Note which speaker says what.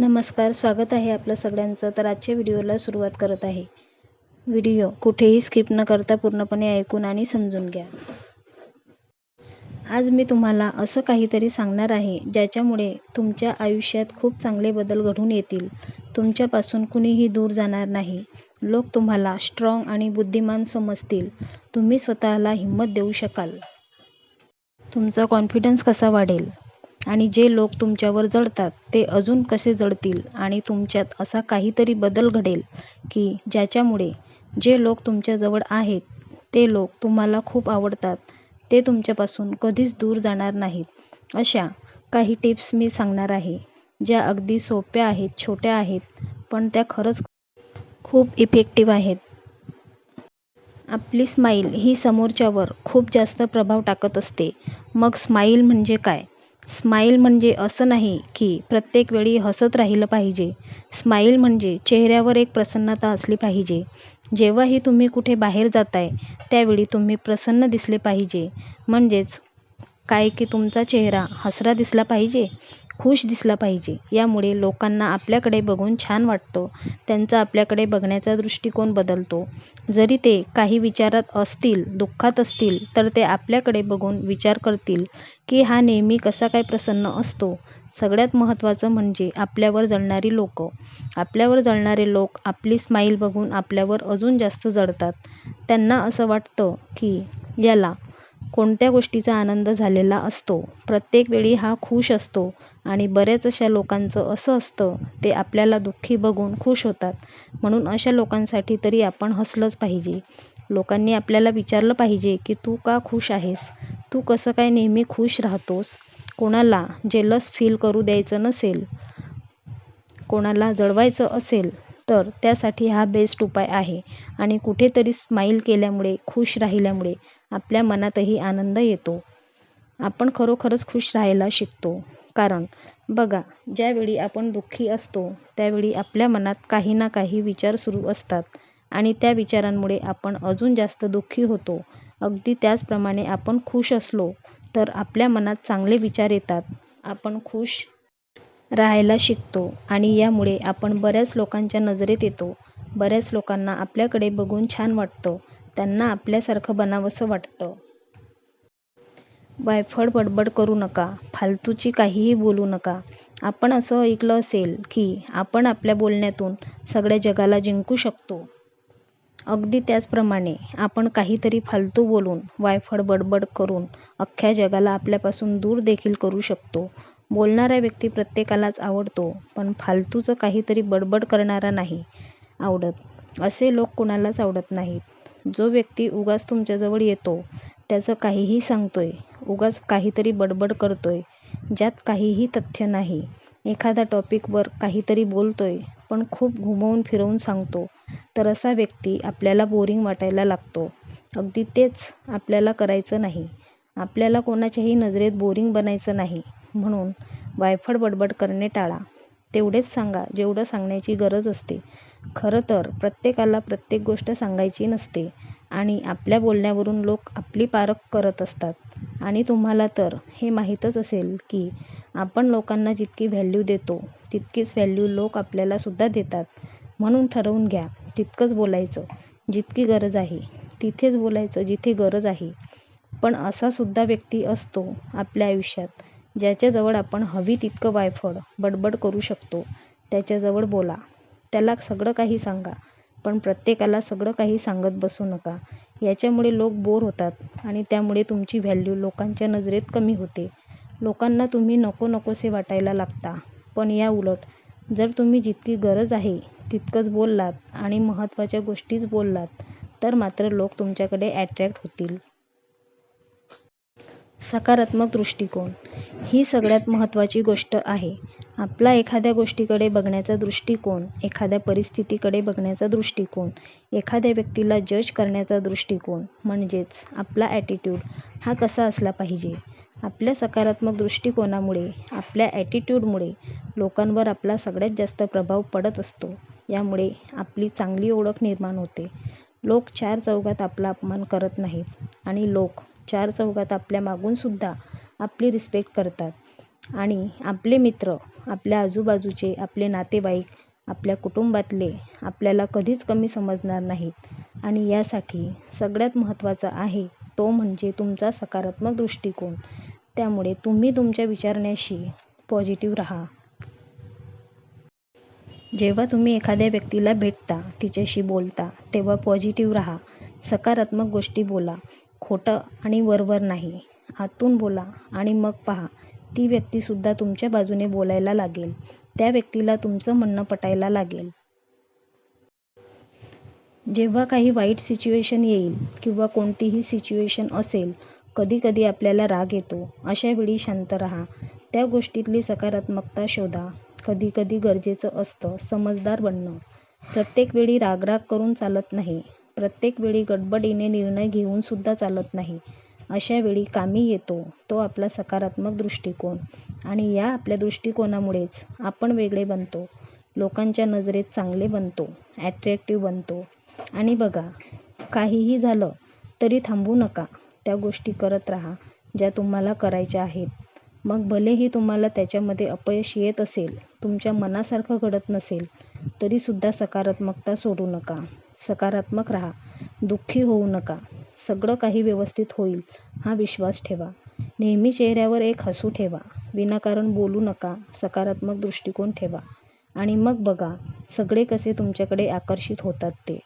Speaker 1: नमस्कार, स्वागत आहे आपलं सगळ्यांचं. तर आजच्या व्हिडिओला सुरुवात करत आहे. व्हिडिओ कुठेही स्किप न करता पूर्णपणे ऐकून आणि समजून घ्या. आज मी तुम्हाला असं काहीतरी सांगणार आहे ज्याच्यामुळे तुमच्या आयुष्यात खूप चांगले बदल घडून येतील. तुमच्यापासून कुणीही दूर जाणार नाही. लोक तुम्हाला स्ट्रॉंग आणि बुद्धिमान समजतील. तुम्ही स्वतःला हिंमत देऊ शकाल. तुमचा कॉन्फिडन्स कसा वाढेल आणि जे लोक तुमच्यावर जळतात ते अजून कसे जळतील आणि तुमच्यात असा काहीतरी बदल घडेल की ज्याच्यामुळे जे लोक तुमच्याजवळ आहेत ते लोक तुम्हाला खूप आवडतात, ते तुमच्यापासून कधीच दूर जाणार नाहीत. अशा काही टिप्स मी सांगणार आहे ज्या अगदी सोप्या आहेत, छोट्या आहेत, पण त्या खरंच खूप इफेक्टिव्ह आहेत. आपली स्माईल ही समोरच्यावर खूप जास्त प्रभाव टाकत असते. मग स्माईल म्हणजे काय? स्माईल म्हणजे असं नाही की प्रत्येक वेळी हसत राहिलं पाहिजे. स्माईल म्हणजे चेहऱ्यावर एक प्रसन्नता असली पाहिजे. जेव्हाही तुम्ही कुठे बाहेर जाताय त्यावेळी तुम्ही प्रसन्न दिसले पाहिजे. म्हणजेच काय की तुमचा चेहरा हसरा दिसला पाहिजे, खुश दिसला पाहिजे. यामुळे लोकांना आपल्याकडे बघून छान वाटतं. त्यांचा आपल्याकडे बघण्याचा दृष्टिकोन बदलतो. जरी ते काही विचारात असतील, दुःखात असतील, तर ते आपल्याकडे बघून विचार करतील की हा नेहमी कसा काय प्रसन्न असतो. सगळ्यात महत्त्वाचं म्हणजे आपल्यावर जळणारी लोकं. आपल्यावर जळणारे लोक आपली स्माईल बघून आपल्यावर अजून जास्त जळतात. त्यांना असं वाटतं की याला कोणत्या गोष्टीचा आनंद झालेला असतो. प्रत्येक वेळी हा खुश असतो आणि बऱ्याच अशा लोकांचं असं असतं, ते आपल्याला दुःखी बघून खुश होतात. म्हणून अशा लोकांसाठी तरी आपण हसलंच पाहिजे. लोकांनी आपल्याला विचारलं पाहिजे की तू का खुश आहेस? तू कसं काय नेहमी खुश राहतोस? कोणाला जेलस फील करू द्यायचं नसेल, कोणाला जळवायचं असेल तर त्यासाठी हा बेस्ट उपाय आहे. आणि कुठेतरी स्माईल केल्यामुळे, खुश राहिल्यामुळे आपल्या मनातही आनंद येतो. आपण खरोखरच खुश राहायला शिकतो. कारण बघा, ज्यावेळी आपण दुःखी असतो त्यावेळी आपल्या मनात काही ना काही विचार सुरू असतात आणि त्या विचारांमुळे आपण अजून जास्त दुःखी होतो. अगदी त्याचप्रमाणे आपण खुश असलो तर आपल्या मनात चांगले विचार येतात. आपण खुश राहायला शिकतो आणि यामुळे आपण बऱ्याच लोकांच्या नजरेत येतो. बऱ्याच लोकांना आपल्याकडे बघून छान वाटतं. त्यांना आपल्यासारखं बनावंसं वाटतं. वायफळ बडबड करू नका. फालतूची काहीही बोलू नका. आपण असं ऐकलं असेल की आपण आपल्या बोलण्यातून सगळ्या जगाला जिंकू शकतो. अगदी त्याचप्रमाणे आपण काहीतरी फालतू बोलून, वायफळ बडबड करून अख्ख्या जगाला आपल्यापासून दूर देखील करू शकतो. बोलणारा व्यक्ती प्रत्येकालाच आवडतो, पण फालतूचं काहीतरी बडबड करणारा नाही आवडत. असे लोक कुणालाच आवडत नाहीत. जो व्यक्ती उगाच तुमच्याजवळ येतो, त्याचं काहीही सांगतोय, उगाच काहीतरी बडबड करतोय, ज्यात काहीही तथ्य नाही, एखाद्या टॉपिकवर काहीतरी बोलतोय पण खूप घुमवून फिरवून सांगतो, तर असा व्यक्ती आपल्याला बोरिंग वाटायला लागतो. अगदी तेच आपल्याला करायचं नाही. आपल्याला कोणाच्याही नजरेत बोरिंग बनायचं नाही. म्हणून वायफळ बडबड करणे टाळा. तेवढेच सांगा जेवढं सांगण्याची गरज असते. खरं तर प्रत्येकाला प्रत्येक गोष्ट सांगायची नसते आणि आपल्या बोलण्यावरून लोक आपली पारख करत असतात. आणि तुम्हाला तर हे माहीतच असेल की आपण लोकांना जितकी व्हॅल्यू देतो तितकीच व्हॅल्यू लोक आपल्याला सुद्धा देतात. म्हणून ठरवून घ्या, तितकंच बोलायचं जितकी गरज आहे, तिथेच बोलायचं जिथे गरज आहे. पण असा सुद्धा व्यक्ती असतो आपल्या आयुष्यात ज्याच्याजवळ आपण हवी तितकं वायफळ बडबड करू शकतो. त्याच्याजवळ बोला, त्याला सगळं काही सांगा, पण प्रत्येकाला सगळं काही सांगत बसू नका. याच्यामुळे लोक बोर होतात आणि त्यामुळे तुमची व्हॅल्यू लोकांच्या नजरेत कमी होते. लोकांना तुम्ही नको नकोसे वाटायला लागता. पण या उलट जर तुम्ही जितकी गरज आहे तितकंच बोललात आणि महत्त्वाच्या गोष्टीच बोललात तर मात्र लोक तुमच्याकडे अट्रॅक्ट होतील. सकारात्मक दृष्टिकोन ही सगळ्यात महत्त्वाची गोष्ट आहे. आपला एखाद्या गोष्टीकडे बघण्याचा दृष्टिकोन, एखाद्या परिस्थितीकडे बघण्याचा दृष्टिकोन, एखाद्या व्यक्तीला जज करण्याचा दृष्टिकोन म्हणजेच आपला ॲटिट्यूड हा कसा असला पाहिजे. आपल्या सकारात्मक दृष्टिकोनामुळे, आपल्या ॲटिट्यूडमुळे लोकांवर आपला सगळ्यात जास्त प्रभाव पडत असतो. यामुळे आपली चांगली ओळख निर्माण होते. लोक चार चौघात आपला अपमान करत नाहीत आणि लोक चार चौघात आपल्या मागूनसुद्धा आपली रिस्पेक्ट करतात. आणि आपले मित्र, आपल्या आजूबाजूचे, आपले नातेवाईक, आपल्या कुटुंबातले आपल्याला कधीच कमी समजणार नाहीत. आणि यासाठी सगळ्यात महत्त्वाचा आहे तो म्हणजे तुमचा सकारात्मक दृष्टिकोन. त्यामुळे तुम्ही तुमच्या विचारण्याशी पॉझिटिव्ह राहा. जेव्हा तुम्ही एखाद्या व्यक्तीला भेटता, तिच्याशी बोलता, तेव्हा पॉझिटिव्ह राहा. सकारात्मक गोष्टी बोला. खोटं आणि वरवर नाही. आतून बोला आणि मग पहा, ती व्यक्तीसुद्धा तुमच्या बाजूने बोलायला लागेल. त्या व्यक्तीला तुमचं म्हणणं पटायला लागेल. जेव्हा काही वाईट सिच्युएशन येईल किंवा कोणतीही सिच्युएशन असेल, कधी-कधी आपल्याला राग येतो. अशा वेळी शांत राहा. त्या गोष्टीतली सकारात्मकता शोधा. कधी-कधी गरजेचं असतं समजदार बनणं. प्रत्येक वेळी राग-राग करून चालत नाही. प्रत्येक वेळी गडबडीने निर्णय घेऊन सुद्धा चालत नाही. अशा वेळी कामी येतो तो आपला सकारात्मक दृष्टिकोन. आणि या आपल्या दृष्टिकोनामुळेच आपण वेगळे बनतो. लोकांच्या नजरेत चांगले बनतो, अट्रॅक्टिव्ह बनतो. आणि बघा, काहीही झालं तरी थांबू नका. त्या गोष्टी करत राहा ज्या तुम्हाला करायच्या आहेत. मग भलेही तुम्हाला त्याच्यामध्ये अपयश येत असेल, तुमच्या मनासारखं घडत नसेल, तरीसुद्धा सकारात्मकता सोडू नका. सकारात्मक राहा. दुःखी होऊ नका. सगळं काही व्यवस्थित होईल हा विश्वास ठेवा. नेहमी चेहऱ्यावर एक हसू ठेवा. विनाकारण बोलू नका. सकारात्मक दृष्टिकोन ठेवा. आणि मग बघा, सगळे कसे तुमच्याकडे आकर्षित होतात ते.